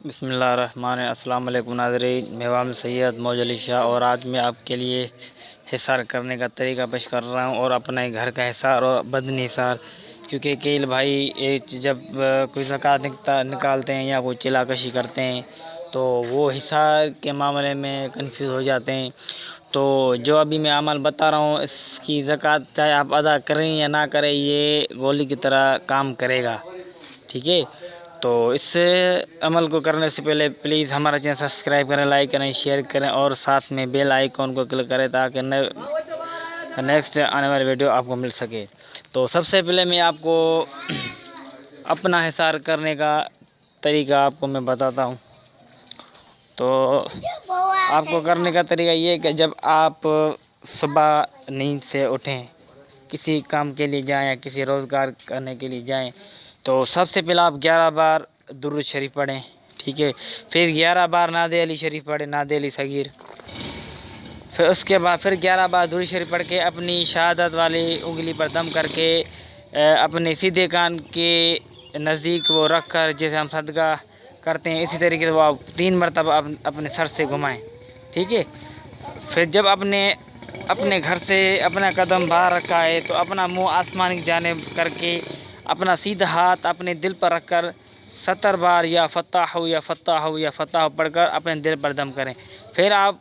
بسم اللہ الرحمن الرحیم۔ السلام علیکم ناظرین، میں عامل سید موج علی شاہ، اور آج میں آپ کے لیے حصار کرنے کا طریقہ پیش کر رہا ہوں، اور اپنے گھر کا حصار اور بدنی حصار، کیونکہ کئی بھائی جب کوئی زکوٰۃ نکالتے ہیں یا کوئی چلا کشی کرتے ہیں تو وہ حصار کے معاملے میں کنفیوز ہو جاتے ہیں۔ تو جو ابھی میں عمل بتا رہا ہوں، اس کی زکوٰۃ چاہے آپ ادا کریں یا نہ کریں، یہ گولی کی طرح کام کرے گا، ٹھیک ہے؟ تو اس عمل کو کرنے سے پہلے پلیز ہمارا چینل سبسکرائب کریں، لائک کریں، شیئر کریں، اور ساتھ میں بیل آئیکن کو کلک کریں تاکہ نیکسٹ آنے والی ویڈیو آپ کو مل سکے۔ تو سب سے پہلے میں آپ کو اپنا حصار کرنے کا طریقہ آپ کو میں بتاتا ہوں۔ تو آپ کو کرنے کا طریقہ یہ ہے کہ جب آپ صبح نیند سے اٹھیں، کسی کام کے لیے جائیں یا کسی روزگار کرنے کے لیے جائیں، تو سب سے پہلے آپ 11 بار درود شریف پڑھیں، ٹھیک ہے؟ پھر 11 بار نعت علی شریف پڑھیں، نعت علی صغیر۔ پھر اس کے بعد پھر 11 بار درود شریف پڑھ کے اپنی شہادت والی انگلی پر دم کر کے اپنے سیدھے کان کے نزدیک وہ رکھ کر، جیسے ہم صدقہ کرتے ہیں اسی طریقے سے وہ آپ 3 مرتبہ اپنے سر سے گھمائیں، ٹھیک ہے؟ پھر جب اپنے گھر سے اپنا قدم باہر رکھا ہے تو اپنا منہ آسمان کی جانب کر کے اپنا سیدھا ہاتھ اپنے دل پر رکھ کر 70 بار یا فتح یا فتح یا فتح پڑھ کر اپنے دل پر دم کریں۔ پھر آپ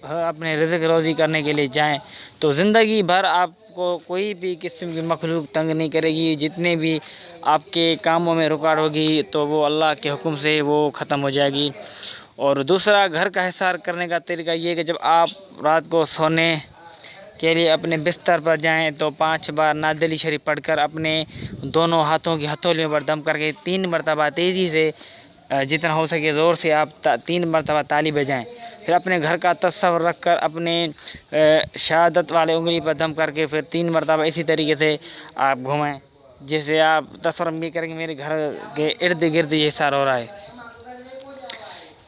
اپنے رزق روزی کرنے کے لیے جائیں تو زندگی بھر آپ کو کوئی بھی قسم کی مخلوق تنگ نہیں کرے گی۔ جتنے بھی آپ کے کاموں میں رکاوٹ ہوگی تو وہ اللہ کے حکم سے وہ ختم ہو جائے گی۔ اور دوسرا گھر کا حصار کرنے کا طریقہ یہ ہے کہ جب آپ رات کو سونے کے لیے اپنے بستر پر جائیں تو 5 بار نعت علی شریف پڑھ کر اپنے دونوں ہاتھوں کی ہتھولیوں پر دم کر کے 3 مرتبہ تیزی سے، جتنا ہو سکے زور سے آپ 3 مرتبہ تالی بجائیں۔ پھر اپنے گھر کا تصور رکھ کر اپنے شہادت والے انگلی پر دم کر کے پھر 3 مرتبہ اسی طریقے سے آپ گھمائیں، جیسے آپ تصور بھی کریں گے میرے گھر کے ارد گرد یہ حصار ہو رہا ہے۔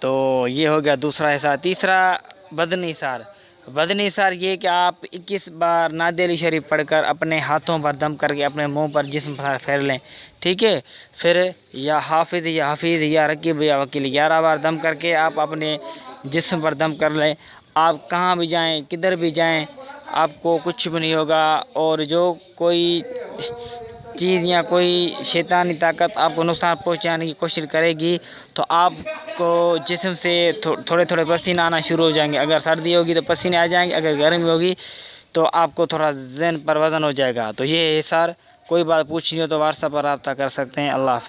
تو یہ ہو گیا دوسرا حصار۔ تیسرا بدنی حصار۔ بدنی حصار یہ کہ آپ 21 بار نعت علی شریف پڑھ کر اپنے ہاتھوں پر دم کر کے اپنے منہ پر جسم پر پھیر لیں، ٹھیک ہے؟ پھر یا حافظ یا حفیظ یا رقیب یا وکیل 11 بار دم کر کے آپ اپنے جسم پر دم کر لیں۔ آپ کہاں بھی جائیں، کدھر بھی جائیں، آپ کو کچھ بھی نہیں ہوگا، اور جو کوئی چیز یا کوئی شیطانی طاقت آپ کو نقصان پہنچانے کی کوشش کرے گی تو آپ کو جسم سے تھوڑے تھوڑے پسینے آنا شروع ہو جائیں گے۔ اگر سردی ہوگی تو پسینے آ جائیں گے، اگر گرمی ہوگی تو آپ کو تھوڑا ذہن پر وزن ہو جائے گا۔ تو یہ حصار کوئی بات پوچھنی ہو تو واٹس ایپ پر رابطہ کر سکتے ہیں۔ اللہ حافظ۔